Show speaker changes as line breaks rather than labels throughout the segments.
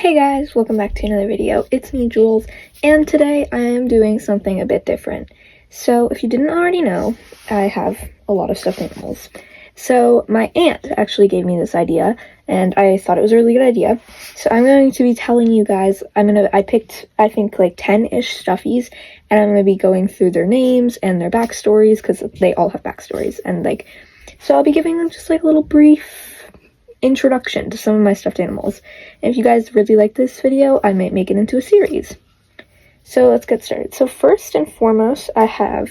Hey guys, welcome back to another video. It's me, Jules, and today I am doing something a bit different. So, if you didn't already know, I have a lot of stuffed animals. So, my aunt actually gave me this idea, and I thought it was a really good idea. So, I'm going to be telling you guys, I picked, I think, like 10-ish stuffies, and I'm going to be going through their names and their backstories, because they all have backstories, and so I'll be giving them just like a little brief introduction to some of my stuffed animals. And if you guys really like this video, I might make it into a series. So let's get started. So first and foremost, I have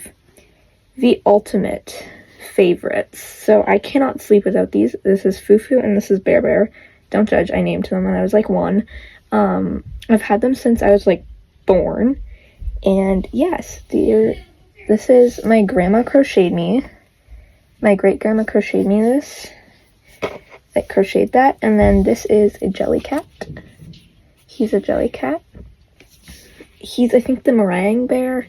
the ultimate favorites. So I cannot sleep without these. This is Fufu and this is Bear Bear. Don't judge, I named them when I was like 1. I've had them since I was like born. And yes, this is my grandma crocheted me. My great grandma crocheted me this. I crocheted that, and then this is a jelly cat. He's a jelly cat. He's, I think, the meringue bear.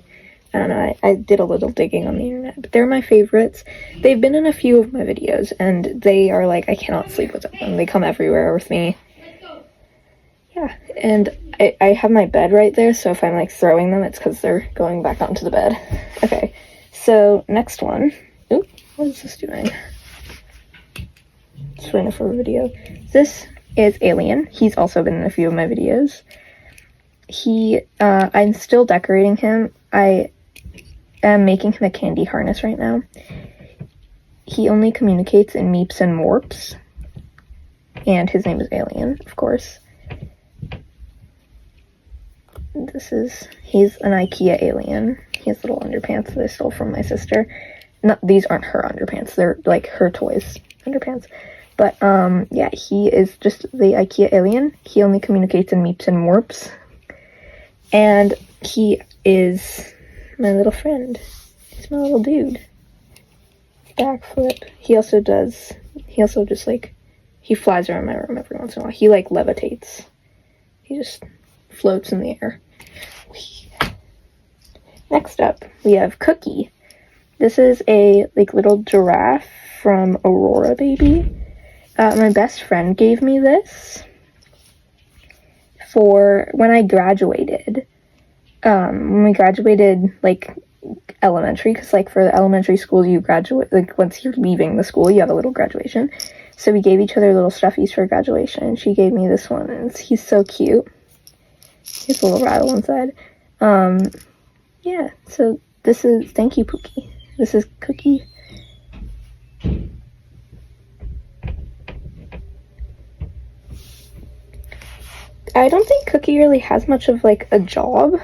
I don't know, I did a little digging on the internet, but they're my favorites. They've been in a few of my videos, and they are like, I cannot sleep without them. They come everywhere with me. Yeah, and I have my bed right there, so if I'm like throwing them, it's because they're going back onto the bed. Okay, so next one. Oop, what is this doing? Just waiting for a video. This is Alien. He's also been in a few of my videos. I'm still decorating him. I am making him a candy harness right now. He only communicates in meeps and morps. And his name is Alien, of course. He's an IKEA alien. He has little underpants that I stole from my sister. These aren't her underpants. They're like her toys underpants. But, yeah, he is just the IKEA alien. He only communicates in meeps and morps. And he is my little friend. He's my little dude. Backflip. He also just, like, he flies around my room every once in a while. He, like, levitates. He just floats in the air. Next up, we have Cookie. This is a, like, little giraffe from Aurora Baby. My best friend gave me this for when I graduated. When we graduated, like, elementary, because, like, for the elementary school, you graduate, like, once you're leaving the school, you have a little graduation. So we gave each other little stuffies for graduation, and she gave me this one, and he's so cute. He has a little rattle inside. Yeah, so thank you, Pookie. This is Cookie. I don't think Cookie really has much of, like, a job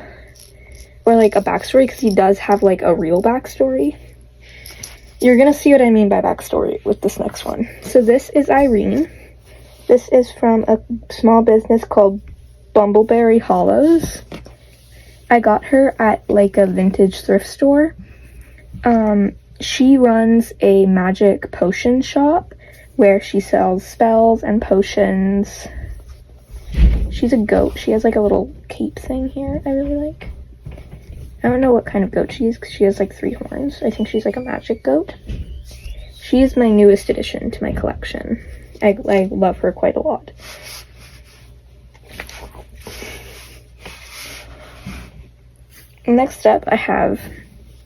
or, like, a backstory, because he does have, like, a real backstory. You're gonna see what I mean by backstory with this next one. So this is Irene. This is from a small business called Bumbleberry Hollows. I got her at, like, a vintage thrift store. She runs a magic potion shop where she sells spells and potions. She's a goat. She has, like, a little cape thing here I really like. I don't know what kind of goat she is, because she has, like, 3 horns. I think she's, like, a magic goat. She is my newest addition to my collection. I love her quite a lot. Next up, I have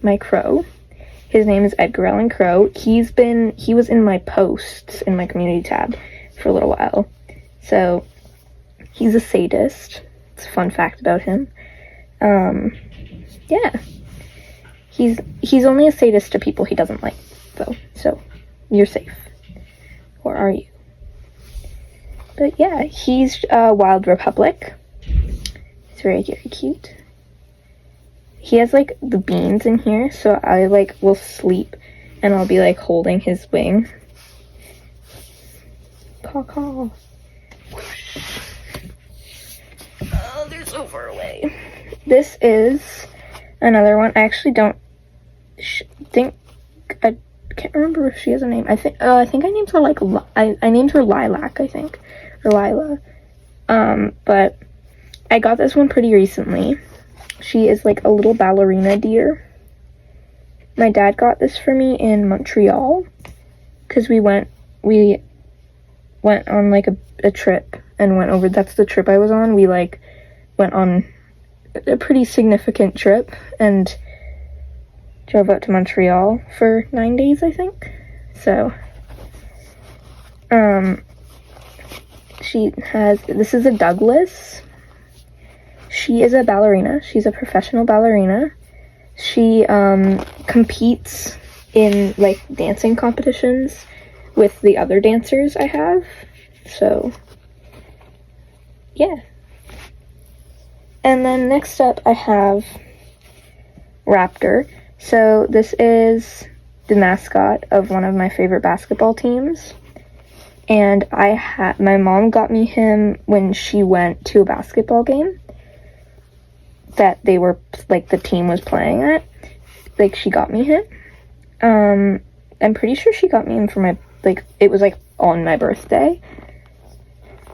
my crow. His name is Edgar Allan Crow. He was in my posts in my community tab for a little while. So, he's a sadist. It's a fun fact about him. Yeah. He's only a sadist to people he doesn't like, though. So, you're safe. Or are you? But yeah, he's Wild Republic. He's very, very cute. He has, like, the beans in here, so I, like, will sleep, and I'll be, like, holding his wing. Caw-caw. Oh, they're so far away. This is another one. I actually don't think, I can't remember if she has a name. I think I named her, like, I named her Lilac, I think, or Lila. But I got this one pretty recently. She is, like, a little ballerina deer. My dad got this for me in Montreal, because we went on like a trip and went over. That's the trip I was on. We like went on a pretty significant trip and drove out to Montreal for 9 days, I think. So, this is a Douglas. She is a ballerina. She's a professional ballerina. She, competes in, like, dancing competitions with the other dancers I have. So, yeah. And then next up I have Raptor. So this is the mascot of one of my favorite basketball teams. And my mom got me him when she went to a basketball game that they were, like, the team was playing at. Like, she got me him. I'm pretty sure she got me him for my, like, it was, like, on my birthday.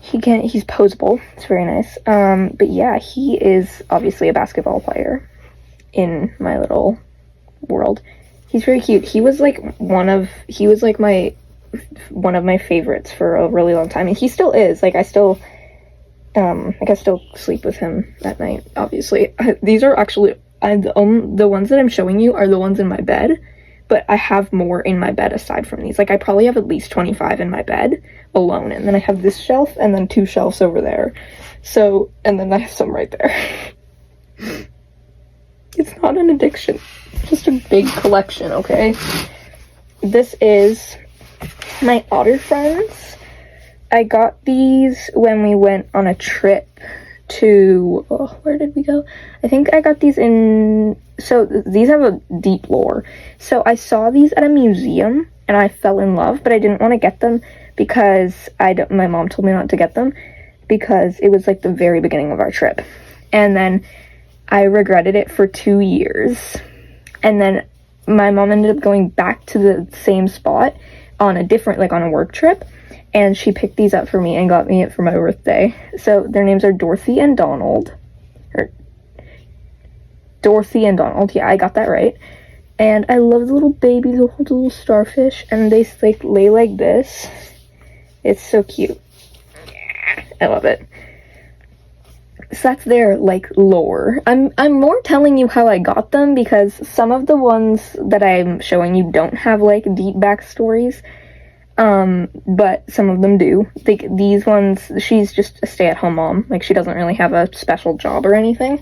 He's posable. It's very nice. But yeah, he is obviously a basketball player in my little world. He's very cute. He was like one of my favorites for a really long time, and he still is. Like, I still sleep with him at night, obviously. These are actually, the ones that I'm showing you are the ones in my bed, but I have more in my bed aside from these. Like, I probably have at least 25 in my bed alone, and then I have this shelf, and then 2 shelves over there. So, and then I have some right there. It's not an addiction. It's just a big collection, okay? This is my otter friends. I got these when we went on a trip to, where did we go? I think I got these so these have a deep lore. So I saw these at a museum and I fell in love, but I didn't want to get them because my mom told me not to get them because it was like the very beginning of our trip. And then I regretted it for 2 years. And then my mom ended up going back to the same spot on a work trip. And she picked these up for me and got me it for my birthday. So their names are Dorothy and Donald. Dorothy and Donald. Yeah, I got that right. And I love the little babies, the little starfish. And they like lay like this. It's so cute. I love it. So that's their, like, lore. I'm more telling you how I got them because some of the ones that I'm showing you don't have, like, deep backstories. But some of them do. Like, these ones, she's just a stay-at-home mom. Like, she doesn't really have a special job or anything.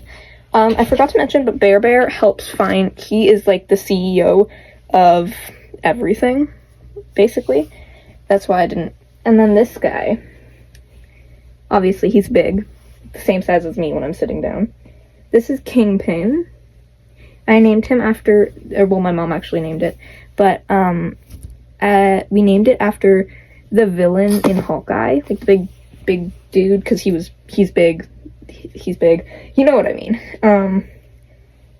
I forgot to mention, but Bear helps he is, like, the CEO of everything, basically. That's why I didn't. And then this guy, obviously, he's big. The same size as me when I'm sitting down. This is Kingpin. I named him after, my mom actually named it, but we named it after the villain in Hawkeye, like the big dude, because he's big. He's big. You know what I mean.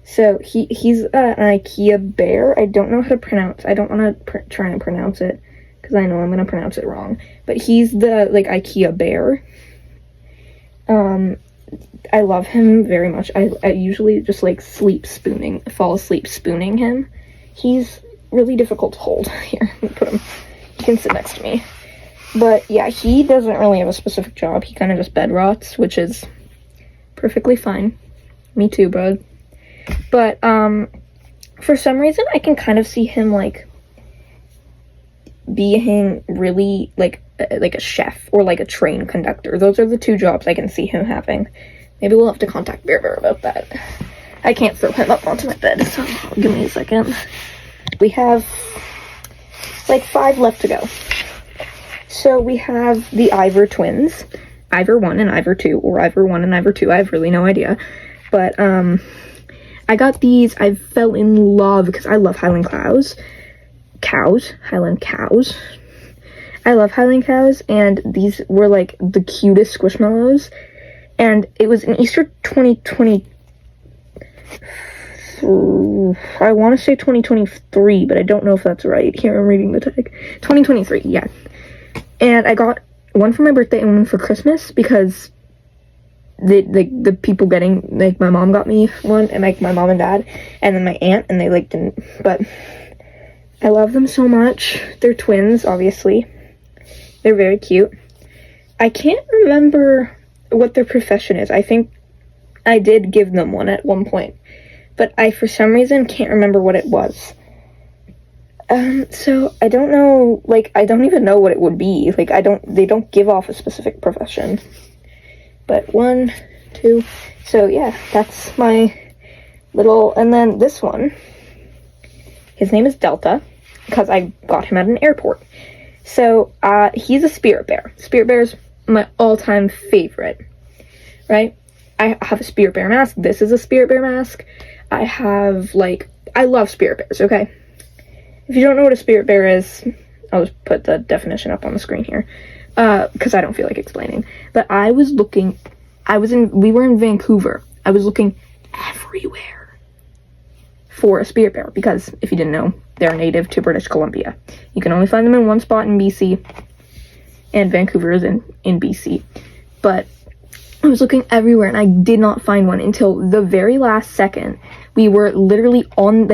So he's an IKEA bear. I don't know how to pronounce. I don't want to try and pronounce it because I know I'm gonna pronounce it wrong. But he's the IKEA bear. I love him very much. I usually just fall asleep spooning him. He's really difficult to hold. Here, let me put him. He can sit next to me. But yeah, he doesn't really have a specific job. He kind of just bed rots, which is perfectly fine. Me too, bud. But, for some reason, I can kind of see him, being really, like a chef or, a train conductor. Those are the 2 jobs I can see him having. Maybe we'll have to contact Bear about that. I can't throw him up onto my bed, so give me a second. We have, 5 left to go. So we have the Ivor twins. Ivor 1 and Ivor 2, or Ivor 1 and Ivor 2, I have really no idea. But, I got these, I fell in love, because I love Highland cows. I love Highland cows, and these were, the cutest Squishmallows, and it was in Easter 2020, I want to say 2023, but I don't know if that's right. Here, I'm reading the tag. 2023, yeah. And I got one for my birthday and one for Christmas, because the people getting, my mom got me one, and, my mom and dad, and then my aunt, and they, didn't, but I love them so much. They're twins, obviously. They're very cute. I can't remember what their profession is. I think I did give them one at one point, but I, for some reason, can't remember what it was. So I don't know, like, I don't even know what it would be. Like, they don't give off a specific profession. But 1, 2, so yeah, that's my little, and then this one, his name is Delta, because I got him at an airport. So, he's a spirit bear. Spirit bear's my all-time favorite, right? I have a spirit bear mask. This is a spirit bear mask. I have, like, I love spirit bears, okay? If you don't know what a spirit bear is, I'll just put the definition up on the screen here, because I don't feel like explaining. But we were in Vancouver. I was looking everywhere for a spirit bear, because if you didn't know, they're native to British Columbia. You can only find them in one spot in BC, and Vancouver is in BC. But I was looking everywhere, and I did not find one until the very last second. We were literally in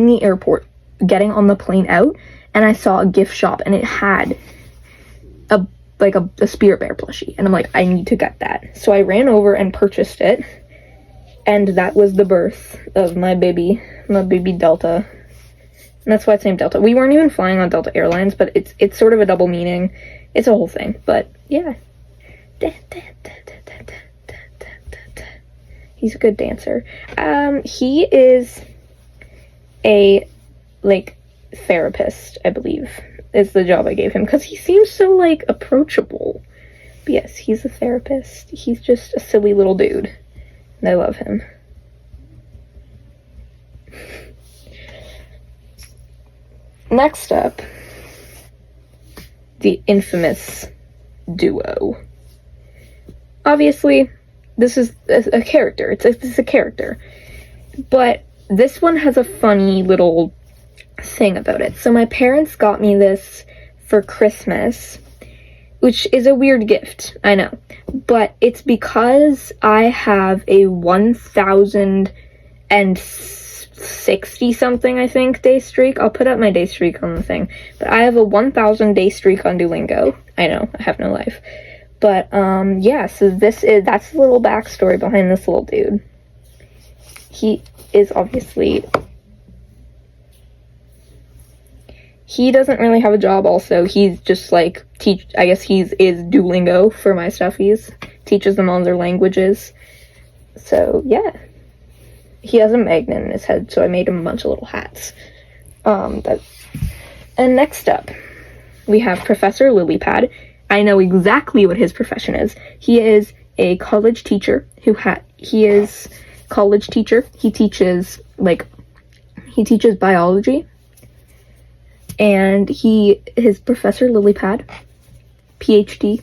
the airport, getting on the plane out, and I saw a gift shop, and it had a spirit bear plushie, and I'm like, I need to get that. So I ran over and purchased it, and that was the birth of my baby Delta. And that's why it's named Delta. We weren't even flying on Delta Airlines, but it's sort of a double meaning. It's a whole thing, but yeah. He's a good dancer. He is a, like, therapist, I believe, is the job I gave him, because he seems so, like, approachable. But yes, he's a therapist. He's just a silly little dude, and I love him. Next up, the infamous duo. Obviously, this is a character. It's a character. But this one has a funny little thing about it. So my parents got me this for Christmas, which is a weird gift, I know. But it's because I have a 1,060 something, I think, day streak. I'll put up my day streak on the thing. But I have a 1,000 day streak on Duolingo. I know, I have no life. But, yeah, so that's the little backstory behind this little dude. He is obviously... He doesn't really have a job also. He's just, like, I guess is Duolingo for my stuffies. Teaches them all their languages. So, yeah. He has a magnet in his head, so I made him a bunch of little hats. And next up, we have Professor Lilypad. I know exactly what his profession is. He is a college teacher he teaches biology. And his Professor Lilypad, PhD.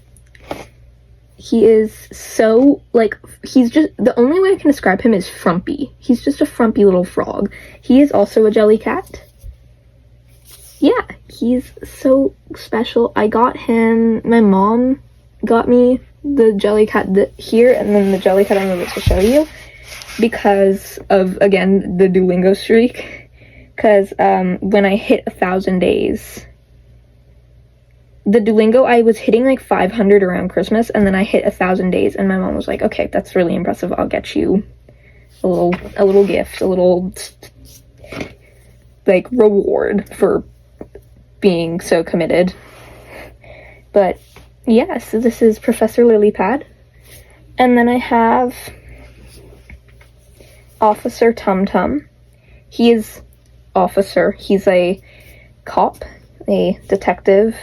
He is so, like, he's just, the only way I can describe him is frumpy. He's just a frumpy little frog. He is also a jelly cat. Yeah, he's so special. I got him, my mom got me the jelly cat here, and then the jelly cat I'm about to show you, because of, again, the Duolingo streak. Because when I hit 1,000 days, the Duolingo, I was hitting like 500 around Christmas, and then I hit 1,000 days, and my mom was like, okay, that's really impressive. I'll get you a little gift, a little, like, reward for being so committed. But yeah, so this is Professor Lilypad. And then I have Officer Tum Tum. He is officer. He's a cop, a detective.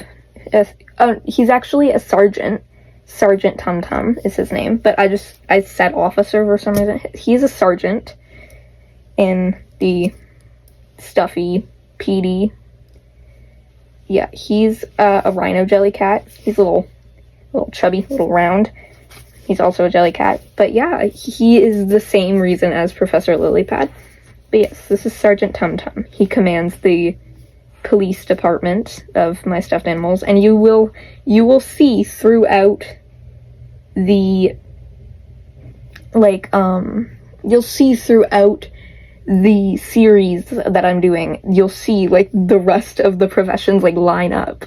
He's actually a sergeant. Sergeant Tum Tum is his name, but I said officer for some reason. He's a sergeant in the Stuffie PD. Yeah, he's a rhino jelly cat. He's a little chubby, little round. He's also a jelly cat. But yeah, he is the same reason as Professor Lilypad. But yes, this is Sergeant Tum Tum. He commands the police department of my stuffed animals, and you will see throughout the, like, you'll see throughout the series that I'm doing, you'll see, like, the rest of the professions, like, line up.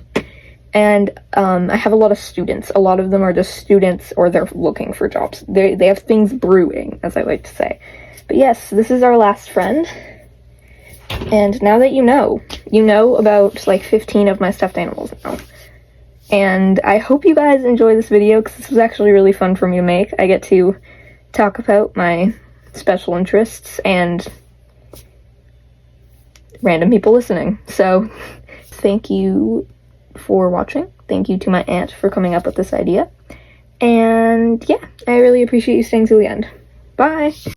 And I have a lot of students. A lot of them are just students or they're looking for jobs. They have things brewing, as I like to say. But yes, this is our last friend. And now that you know about like 15 of my stuffed animals now. And I hope you guys enjoy this video because this was actually really fun for me to make. I get to talk about my special interests and random people listening. So thank you for watching. Thank you to my aunt for coming up with this idea. And yeah, I really appreciate you staying till the end. Bye!